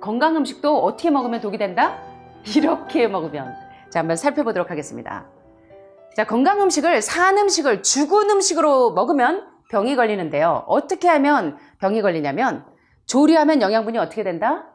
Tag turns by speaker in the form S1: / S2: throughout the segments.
S1: 건강 음식도 어떻게 먹으면 독이 된다? 이렇게 먹으면. 자, 한번 살펴보도록 하겠습니다. 자, 건강 음식을, 산 음식을 죽은 음식으로 먹으면 병이 걸리는데요. 어떻게 하면 병이 걸리냐면, 조리하면 영양분이 어떻게 된다?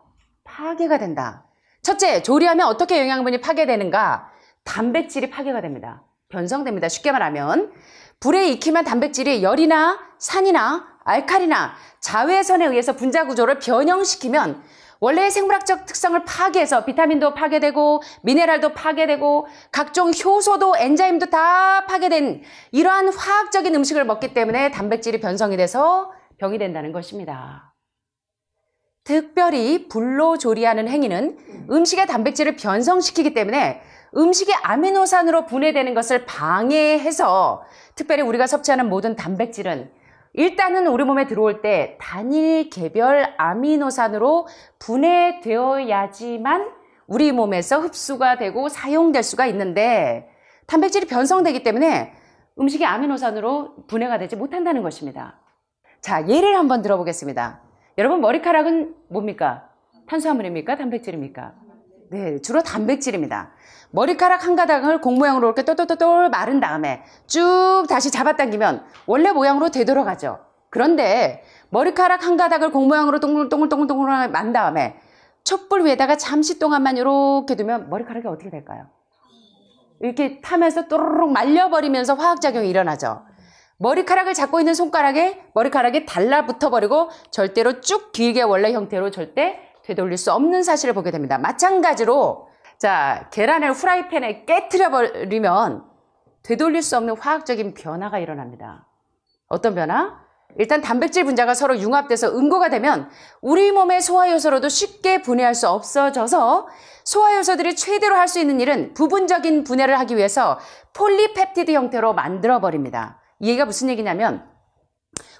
S1: 파괴가 된다. 첫째, 조리하면 어떻게 영양분이 파괴되는가? 단백질이 파괴가 됩니다. 변성됩니다. 쉽게 말하면 불에 익히면 단백질이 열이나 산이나 알칼리나 자외선에 의해서 분자 구조를 변형시키면 원래의 생물학적 특성을 파괴해서 비타민도 파괴되고 미네랄도 파괴되고 각종 효소도 엔자임도 다 파괴된 이러한 화학적인 음식을 먹기 때문에 단백질이 변성이 돼서 병이 된다는 것입니다. 특별히 불로 조리하는 행위는 음식의 단백질을 변성시키기 때문에 음식이 아미노산으로 분해되는 것을 방해해서 특별히 우리가 섭취하는 모든 단백질은 일단은 우리 몸에 들어올 때 단일 개별 아미노산으로 분해되어야지만 우리 몸에서 흡수가 되고 사용될 수가 있는데 단백질이 변성되기 때문에 음식이 아미노산으로 분해가 되지 못한다는 것입니다. 자, 예를 한번 들어보겠습니다. 여러분, 머리카락은 뭡니까? 탄수화물입니까? 단백질입니까? 네, 주로 단백질입니다. 머리카락 한 가닥을 공 모양으로 이렇게 똘똘똘 마른 다음에 쭉 다시 잡아당기면 원래 모양으로 되돌아가죠. 그런데 머리카락 한 가닥을 공 모양으로 동글동글동글동글 만 다음에 촛불 위에다가 잠시 동안만 이렇게 두면 머리카락이 어떻게 될까요? 이렇게 타면서 또르륵 말려버리면서 화학작용이 일어나죠. 머리카락을 잡고 있는 손가락에 머리카락이 달라붙어버리고 절대로 쭉 길게 원래 형태로 절대 되돌릴 수 없는 사실을 보게 됩니다. 마찬가지로 자, 계란을 후라이팬에 깨트려버리면 되돌릴 수 없는 화학적인 변화가 일어납니다. 어떤 변화? 일단 단백질 분자가 서로 융합돼서 응고가 되면 우리 몸의 소화효소로도 쉽게 분해할 수 없어져서 소화효소들이 최대로 할 수 있는 일은 부분적인 분해를 하기 위해서 폴리펩티드 형태로 만들어버립니다. 이 얘기가 무슨 얘기냐면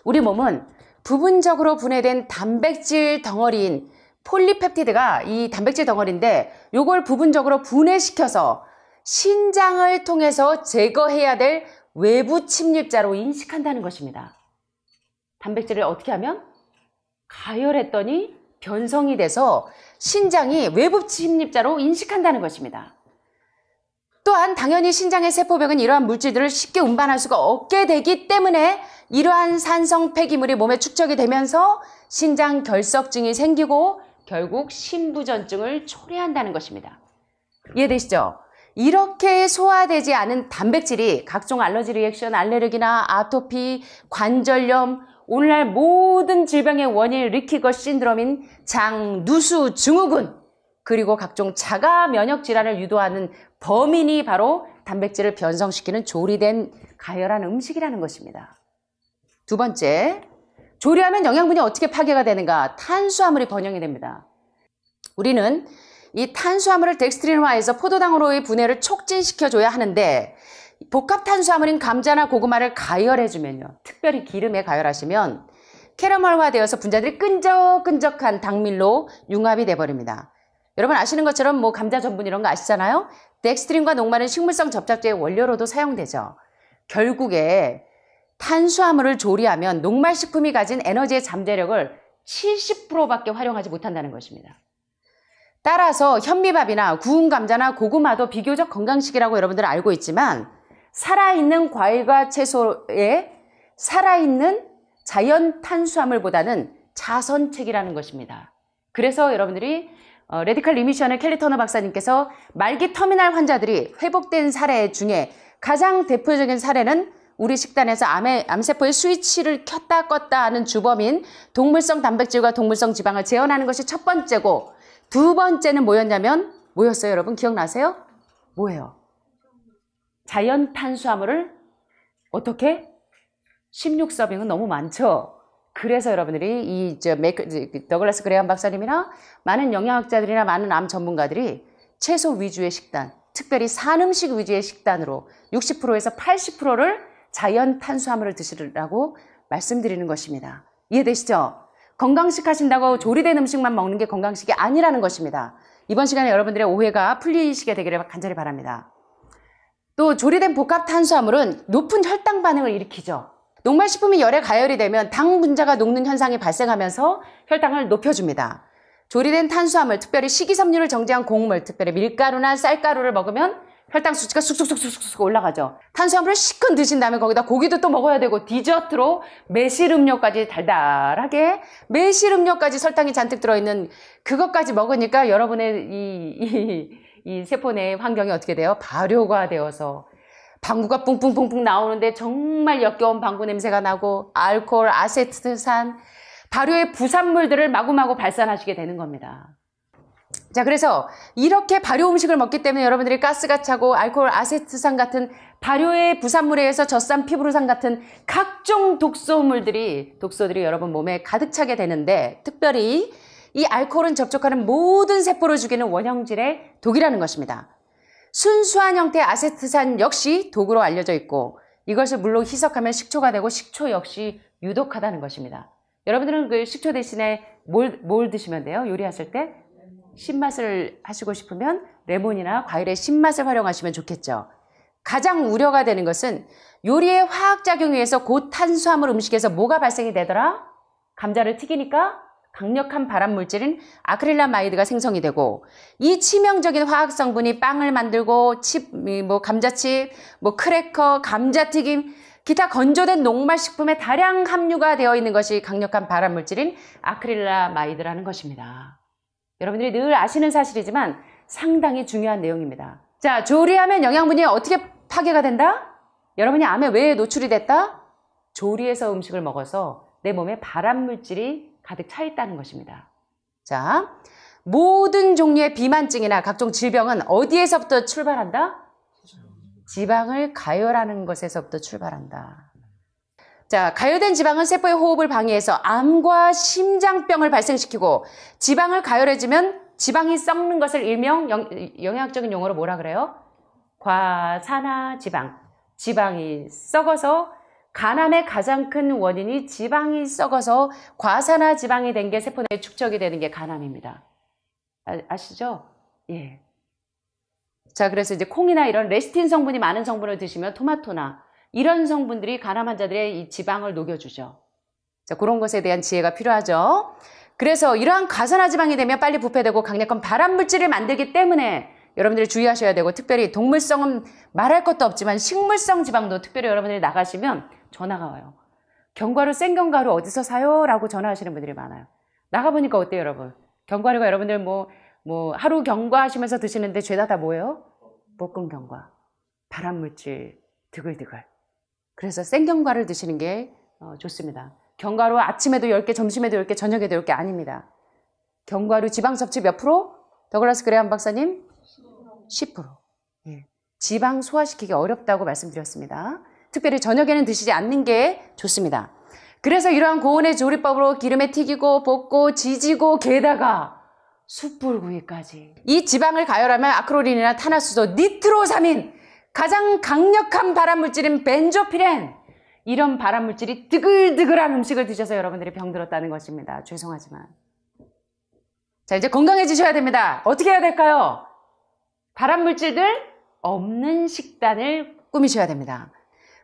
S1: 우리 몸은 부분적으로 분해된 단백질 덩어리인 폴리펩티드가 이 단백질 덩어리인데 요걸 부분적으로 분해시켜서 신장을 통해서 제거해야 될 외부 침입자로 인식한다는 것입니다. 단백질을 어떻게 하면? 가열했더니 변성이 돼서 신장이 외부 침입자로 인식한다는 것입니다. 또한 당연히 신장의 세포벽은 이러한 물질들을 쉽게 운반할 수가 없게 되기 때문에 이러한 산성 폐기물이 몸에 축적이 되면서 신장 결석증이 생기고 결국 심부전증을 초래한다는 것입니다. 이해되시죠? 이렇게 소화되지 않은 단백질이 각종 알러지 리액션, 알레르기나 아토피, 관절염, 오늘날 모든 질병의 원인을 일으키고 신드롬인 장, 누수, 증후군, 그리고 각종 자가 면역 질환을 유도하는 범인이 바로 단백질을 변성시키는 조리된 가열한 음식이라는 것입니다. 두 번째, 조리하면 영양분이 어떻게 파괴가 되는가? 탄수화물이 번영이 됩니다. 우리는 이 탄수화물을 덱스트린화해서 포도당으로의 분해를 촉진시켜줘야 하는데 복합 탄수화물인 감자나 고구마를 가열해주면요. 특별히 기름에 가열하시면 캐러멜화되어서 분자들이 끈적끈적한 당밀로 융합이 돼버립니다. 여러분 아시는 것처럼 뭐 감자 전분 이런 거 아시잖아요? 덱스트린과 녹말은 식물성 접착제의 원료로도 사용되죠. 결국에 탄수화물을 조리하면 녹말식품이 가진 에너지의 잠재력을 70%밖에 활용하지 못한다는 것입니다. 따라서 현미밥이나 구운 감자나 고구마도 비교적 건강식이라고 여러분들 알고 있지만 살아있는 과일과 채소에 살아있는 자연 탄수화물보다는 자선책이라는 것입니다. 그래서 여러분들이 레디컬 리미션의 켈리 터너 박사님께서 말기 터미널 환자들이 회복된 사례 중에 가장 대표적인 사례는 우리 식단에서 암세포의 스위치를 켰다 껐다 하는 주범인 동물성 단백질과 동물성 지방을 재현하는 것이 첫 번째고 두 번째는 뭐였어요? 여러분 기억나세요? 뭐예요? 자연 탄수화물을 어떻게? 16서빙은 너무 많죠? 그래서 여러분들이 더글라스 그레이엄 박사님이나 많은 영양학자들이나 많은 암 전문가들이 채소 위주의 식단, 특별히 산 음식 위주의 식단으로 60%에서 80%를 자연 탄수화물을 드시라고 말씀드리는 것입니다. 이해되시죠? 건강식 하신다고 조리된 음식만 먹는 게 건강식이 아니라는 것입니다. 이번 시간에 여러분들의 오해가 풀리시게 되기를 간절히 바랍니다. 또 조리된 복합 탄수화물은 높은 혈당 반응을 일으키죠. 녹말식품이 열에 가열이 되면 당 분자가 녹는 현상이 발생하면서 혈당을 높여줍니다. 조리된 탄수화물, 특별히 식이섬유를 정제한 곡물, 특별히 밀가루나 쌀가루를 먹으면 혈당 수치가 쑥쑥쑥쑥 올라가죠. 탄수화물을 실컷 드신 다음에 거기다 고기도 또 먹어야 되고 디저트로 매실 음료까지 달달하게 매실 음료까지 설탕이 잔뜩 들어있는 그것까지 먹으니까 여러분의 이 세포 내 환경이 어떻게 돼요? 발효가 되어서 방구가 뿡뿡뿡뿡 나오는데 정말 역겨운 방구 냄새가 나고 알코올, 아세트산, 발효의 부산물들을 마구마구 발산하시게 되는 겁니다. 자, 그래서 이렇게 발효 음식을 먹기 때문에 여러분들이 가스가 차고 알코올, 아세트산 같은 발효의 부산물에 의해서 젖산, 피부르산 같은 각종 독소들이 여러분 몸에 가득 차게 되는데 특별히 이 알코올은 접촉하는 모든 세포를 죽이는 원형질의 독이라는 것입니다. 순수한 형태의 아세트산 역시 독으로 알려져 있고 이것을 물로 희석하면 식초가 되고 식초 역시 유독하다는 것입니다. 여러분들은 그 식초 대신에 뭘 드시면 돼요? 요리하실 때? 신맛을 하시고 싶으면 레몬이나 과일의 신맛을 활용하시면 좋겠죠. 가장 우려가 되는 것은 요리의 화학작용에 의해서 고탄수화물 음식에서 뭐가 발생이 되더라? 감자를 튀기니까 강력한 발암물질인 아크릴라마이드가 생성이 되고 이 치명적인 화학성분이 빵을 만들고 감자칩, 크래커, 감자튀김, 기타 건조된 녹말식품에 다량 함유가 되어 있는 것이 강력한 발암물질인 아크릴라마이드라는 것입니다. 여러분들이 늘 아시는 사실이지만 상당히 중요한 내용입니다. 자, 조리하면 영양분이 어떻게 파괴가 된다? 여러분이 암에 왜 노출이 됐다? 조리해서 음식을 먹어서 내 몸에 발암물질이 가득 차 있다는 것입니다. 자, 모든 종류의 비만증이나 각종 질병은 어디에서부터 출발한다? 지방을 가열하는 것에서부터 출발한다. 자, 가열된 지방은 세포의 호흡을 방해해서 암과 심장병을 발생시키고 지방을 가열해지면 지방이 썩는 것을 일명 영양학적인 용어로 뭐라 그래요? 과산화지방. 지방이 썩어서 간암의 가장 큰 원인이 지방이 썩어서 과산화지방이 된 게 세포 내에 축적이 되는 게 간암입니다. 아시죠? 예. 자, 그래서 이제 콩이나 이런 레시틴 성분이 많은 성분을 드시면 토마토나 이런 성분들이 간암 환자들의 이 지방을 녹여주죠. 자, 그런 것에 대한 지혜가 필요하죠. 그래서 이러한 과산화지방이 되면 빨리 부패되고 강력한 발암물질을 만들기 때문에 여러분들이 주의하셔야 되고 특별히 동물성은 말할 것도 없지만 식물성 지방도 특별히 여러분들이 나가시면 전화가 와요. 견과류, 생견과류 어디서 사요? 라고 전화하시는 분들이 많아요. 나가보니까 어때요, 여러분? 견과류가 여러분들 하루 견과 하시면서 드시는데 죄다 다 뭐예요? 볶은 견과. 발암물질 드글드글. 그래서 생견과를 드시는 게 좋습니다. 견과류 아침에도 10개, 점심에도 10개, 저녁에도 10개 아닙니다. 견과류 지방 섭취 몇 프로? 더글라스 그레함 박사님? 10%. 예. 지방 소화시키기 어렵다고 말씀드렸습니다. 특별히 저녁에는 드시지 않는 게 좋습니다. 그래서 이러한 고온의 조리법으로 기름에 튀기고 볶고 지지고 게다가 숯불구이까지. 이 지방을 가열하면 아크로린이나 탄화수소, 니트로사민, 가장 강력한 발암물질인 벤조피렌, 이런 발암물질이 드글드글한 음식을 드셔서 여러분들이 병들었다는 것입니다. 죄송하지만. 자, 이제 건강해지셔야 됩니다. 어떻게 해야 될까요? 발암물질들 없는 식단을 꾸미셔야 됩니다.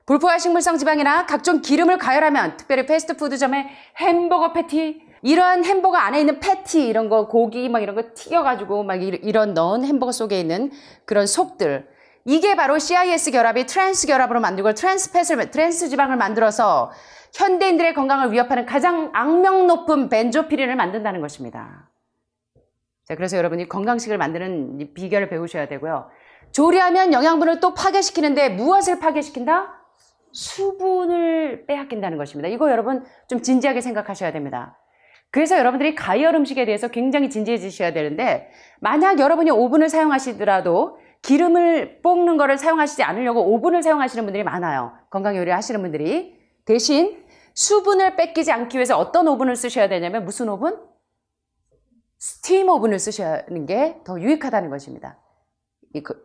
S1: 불포화 식물성 지방이나 각종 기름을 가열하면 특별히 패스트푸드점의 햄버거 패티, 이러한 햄버거 안에 있는 패티, 이런 거 고기 이런 거 튀겨가지고 이런 넣은 햄버거 속에 있는 그런 속들, 이게 바로 CIS 결합이 트랜스 결합으로 만들고 트랜스 지방을 만들어서 현대인들의 건강을 위협하는 가장 악명 높은 벤조피렌을 만든다는 것입니다. 자, 그래서 여러분이 건강식을 만드는 이 비결을 배우셔야 되고요. 조리하면 영양분을 또 파괴시키는데 무엇을 파괴시킨다? 수분을 빼앗긴다는 것입니다. 이거 여러분 좀 진지하게 생각하셔야 됩니다. 그래서 여러분들이 가열 음식에 대해서 굉장히 진지해지셔야 되는데 만약 여러분이 오븐을 사용하시더라도 기름을 볶는 거를 사용하시지 않으려고 오븐을 사용하시는 분들이 많아요. 건강 요리 하시는 분들이. 대신 수분을 뺏기지 않기 위해서 어떤 오븐을 쓰셔야 되냐면 무슨 오븐? 스팀 오븐을 쓰시는 게 더 유익하다는 것입니다.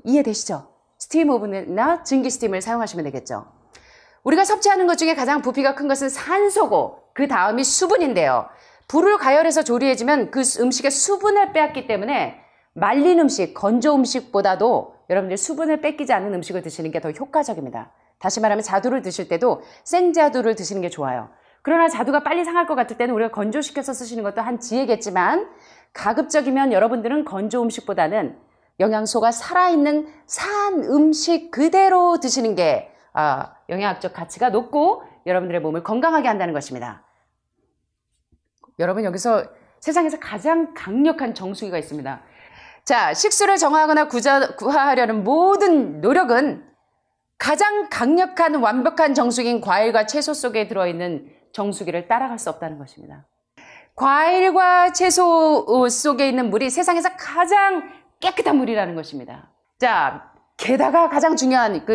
S1: 이해되시죠? 스팀 오븐이나 증기 스팀을 사용하시면 되겠죠. 우리가 섭취하는 것 중에 가장 부피가 큰 것은 산소고 그 다음이 수분인데요. 불을 가열해서 조리해지면 그 음식의 수분을 빼앗기 때문에 말린 음식, 건조 음식보다도 여러분들 수분을 뺏기지 않는 음식을 드시는 게 더 효과적입니다. 다시 말하면 자두를 드실 때도 생자두를 드시는 게 좋아요. 그러나 자두가 빨리 상할 것 같을 때는 우리가 건조시켜서 쓰시는 것도 한 지혜겠지만 가급적이면 여러분들은 건조 음식보다는 영양소가 살아있는 산 음식 그대로 드시는 게 영양학적 가치가 높고 여러분들의 몸을 건강하게 한다는 것입니다. 여러분 여기서 세상에서 가장 강력한 정수기가 있습니다. 자, 식수를 정화하거나 구하려는 모든 노력은 가장 강력한 완벽한 정수기인 과일과 채소 속에 들어있는 정수기를 따라갈 수 없다는 것입니다. 과일과 채소 속에 있는 물이 세상에서 가장 깨끗한 물이라는 것입니다. 자, 게다가 가장 중요한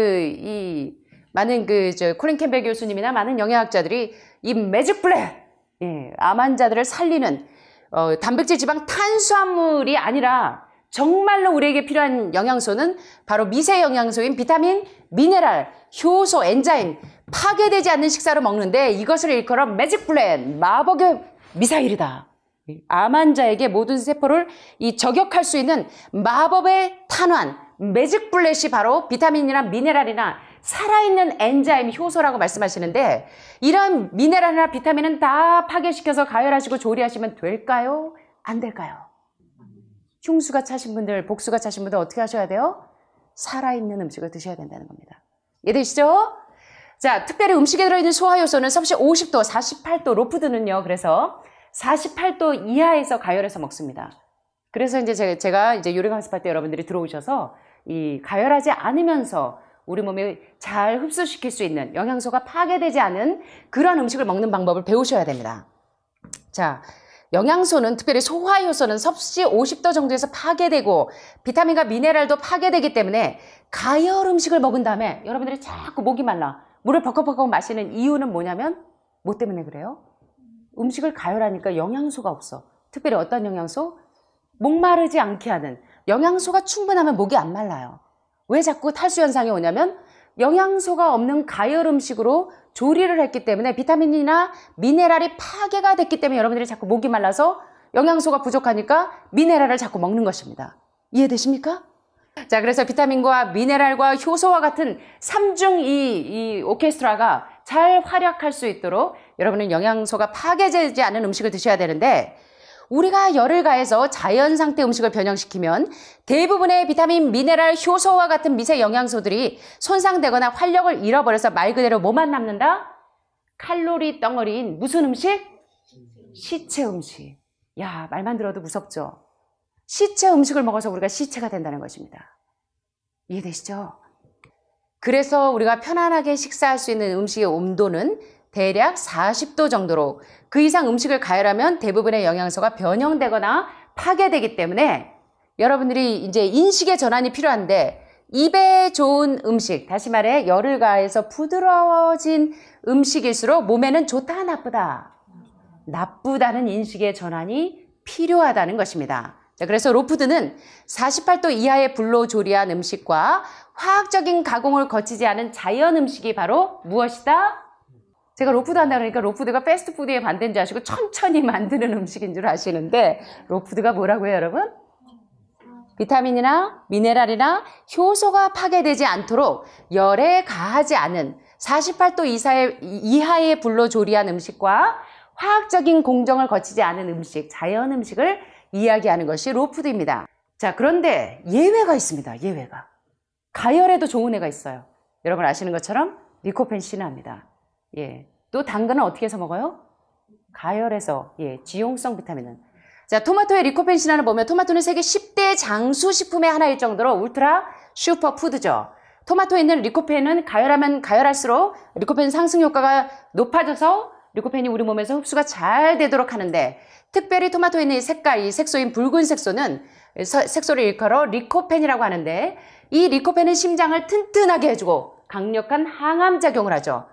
S1: 많은 콜린 캠벨 교수님이나 많은 영양학자들이 이 매직 블랙, 암 환자들을 살리는 단백질, 지방, 탄수화물이 아니라 정말로 우리에게 필요한 영양소는 바로 미세 영양소인 비타민, 미네랄, 효소, 엔자임, 파괴되지 않는 식사로 먹는데 이것을 일컬어 매직 블랙, 마법의 미사일이다. 암 환자에게 모든 세포를 저격할 수 있는 마법의 탄환, 매직 블랙이 바로 비타민이나 미네랄이나 살아있는 엔자임, 효소라고 말씀하시는데 이런 미네랄이나 비타민은 다 파괴시켜서 가열하시고 조리하시면 될까요? 안 될까요? 흉수가 차신 분들, 복수가 차신 분들 어떻게 하셔야 돼요? 살아있는 음식을 드셔야 된다는 겁니다. 이해되시죠? 자, 특별히 음식에 들어있는 소화효소는 섭씨 50도, 48도, 로푸드는요. 그래서 48도 이하에서 가열해서 먹습니다. 그래서 이제 제가 이제 요리 강습할 때 여러분들이 들어오셔서 이 가열하지 않으면서 우리 몸에 잘 흡수시킬 수 있는 영양소가 파괴되지 않은 그런 음식을 먹는 방법을 배우셔야 됩니다. 자, 영양소는 특별히 소화효소는 섭씨 50도 정도에서 파괴되고 비타민과 미네랄도 파괴되기 때문에 가열 음식을 먹은 다음에 여러분들이 자꾸 목이 말라 물을 벌컥벌컥 마시는 이유는 뭐냐면 뭐 때문에 그래요? 음식을 가열하니까 영양소가 없어. 특별히 어떤 영양소? 목마르지 않게 하는 영양소가 충분하면 목이 안 말라요. 왜 자꾸 탈수 현상이 오냐면 영양소가 없는 가열 음식으로 조리를 했기 때문에 비타민이나 미네랄이 파괴가 됐기 때문에 여러분들이 자꾸 목이 말라서 영양소가 부족하니까 미네랄을 자꾸 먹는 것입니다. 이해되십니까? 자, 그래서 비타민과 미네랄과 효소와 같은 삼중 이 오케스트라가 잘 활약할 수 있도록 여러분은 영양소가 파괴되지 않은 음식을 드셔야 되는데 우리가 열을 가해서 자연 상태 음식을 변형시키면 대부분의 비타민, 미네랄, 효소와 같은 미세 영양소들이 손상되거나 활력을 잃어버려서 말 그대로 뭐만 남는다? 칼로리 덩어리인 무슨 음식? 시체 음식. 야, 말만 들어도 무섭죠? 시체 음식을 먹어서 우리가 시체가 된다는 것입니다. 이해되시죠? 그래서 우리가 편안하게 식사할 수 있는 음식의 온도는 대략 40도 정도로 그 이상 음식을 가열하면 대부분의 영양소가 변형되거나 파괴되기 때문에 여러분들이 이제 인식의 전환이 필요한데 입에 좋은 음식, 다시 말해 열을 가해서 부드러워진 음식일수록 몸에는 좋다, 나쁘다? 나쁘다는 인식의 전환이 필요하다는 것입니다. 자, 그래서 로푸드는 48도 이하의 불로 조리한 음식과 화학적인 가공을 거치지 않은 자연 음식이 바로 무엇이다? 제가 로푸드 한다 그러니까 로푸드가 패스트푸드의 반대인 줄 아시고 천천히 만드는 음식인 줄 아시는데 로푸드가 뭐라고요, 여러분? 비타민이나 미네랄이나 효소가 파괴되지 않도록 열에 가하지 않은 48도 이하의 불로 조리한 음식과 화학적인 공정을 거치지 않은 음식, 자연 음식을 이야기하는 것이 로푸드입니다. 자, 그런데 예외가 있습니다. 예외가. 가열에도 좋은 애가 있어요. 여러분 아시는 것처럼 리코펜 시나입니다. 예. 또 당근은 어떻게 해서 먹어요? 가열해서. 예. 지용성 비타민은. 자, 토마토의 리코펜 시나를 보면 토마토는 세계 10대 장수 식품의 하나일 정도로 울트라 슈퍼 푸드죠. 토마토에 있는 리코펜은 가열하면 가열할수록 리코펜 상승 효과가 높아져서 리코펜이 우리 몸에서 흡수가 잘 되도록 하는데 특별히 토마토에 있는 이 색깔, 이 색소인 붉은 색소는 색소를 일컬어 리코펜이라고 하는데 이 리코펜은 심장을 튼튼하게 해주고 강력한 항암 작용을 하죠.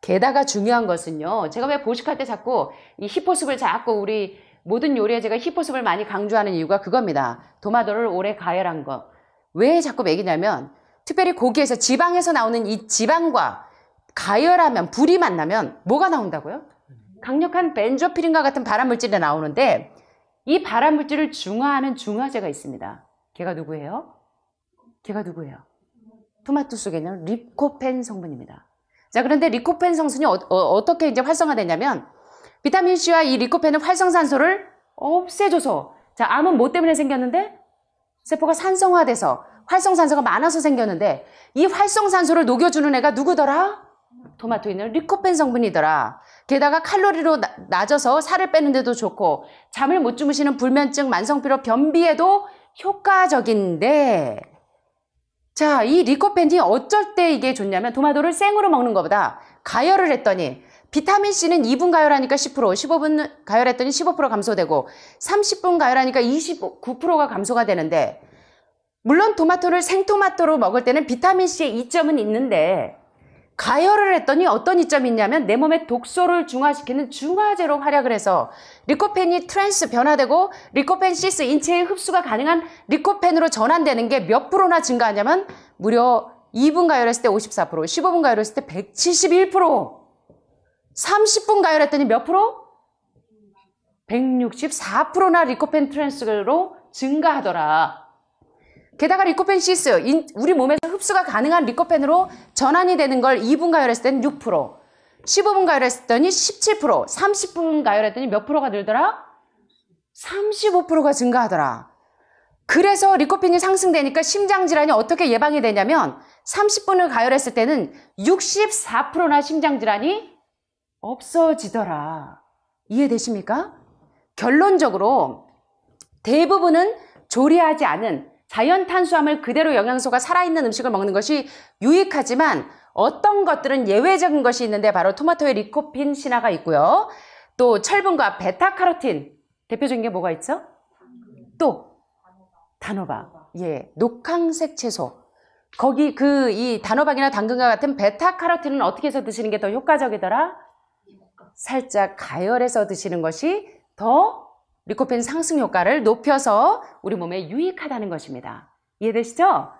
S1: 게다가 중요한 것은요. 제가 왜 보식할 때 자꾸 이 히포습을 자꾸 우리 모든 요리에 제가 히포습을 많이 강조하는 이유가 그겁니다. 토마토를 오래 가열한 거. 왜 자꾸 먹이냐면 특별히 고기에서 지방에서 나오는 이 지방과 가열하면 불이 만나면 뭐가 나온다고요? 강력한 벤조피린과 같은 발암물질이 나오는데 이 발암물질을 중화하는 중화제가 있습니다. 걔가 누구예요? 걔가 누구예요? 토마토 속에 있는 리코펜 성분입니다. 자, 그런데 리코펜 성분이 어떻게 이제 활성화되냐면 비타민 C와 이 리코펜은 활성산소를 없애줘서, 자, 암은 뭐 때문에 생겼는데? 세포가 산성화돼서 활성산소가 많아서 생겼는데, 이 활성산소를 녹여주는 애가 누구더라? 토마토에 있는 리코펜 성분이더라. 게다가 칼로리로 낮아서 살을 빼는 데도 좋고 잠을 못 주무시는 불면증, 만성피로, 변비에도 효과적인데, 자, 이 리코펜이 어쩔 때 이게 좋냐면 토마토를 생으로 먹는 것보다 가열을 했더니 비타민C는 2분 가열하니까 10%, 15분 가열했더니 15% 감소되고 30분 가열하니까 29%가 감소가 되는데, 물론 토마토를 생토마토로 먹을 때는 비타민C의 이점은 있는데 가열을 했더니 어떤 이점이 있냐면 내 몸의 독소를 중화시키는 중화제로 활약을 해서 리코펜이 트랜스 변화되고 리코펜 시스 인체에 흡수가 가능한 리코펜으로 전환되는 게 몇 프로나 증가하냐면 무려 2분 가열했을 때 54%, 15분 가열했을 때 171%, 30분 가열했더니 몇 프로? 164%나 리코펜 트랜스로 증가하더라. 게다가 리코펜 시스, 우리 몸에서 흡수가 가능한 리코펜으로 전환이 되는 걸 2분 가열했을 때는 6%, 15분 가열했더니 17%, 30분 가열했더니 몇 프로가 늘더라? 35%가 증가하더라. 그래서 리코펜이 상승되니까 심장질환이 어떻게 예방이 되냐면 30분을 가열했을 때는 64%나 심장질환이 없어지더라. 이해되십니까? 결론적으로 대부분은 조리하지 않은 자연 탄수화물 그대로 영양소가 살아있는 음식을 먹는 것이 유익하지만 어떤 것들은 예외적인 것이 있는데 바로 토마토의 리코펜 신화가 있고요. 또 철분과 베타카로틴, 대표적인 게 뭐가 있죠? 또 단호박, 예, 녹황색 채소. 거기 이 단호박이나 당근과 같은 베타카로틴은 어떻게 해서 드시는 게 더 효과적이더라? 살짝 가열해서 드시는 것이 더 리코펜 상승 효과를 높여서 우리 몸에 유익하다는 것입니다. 이해되시죠?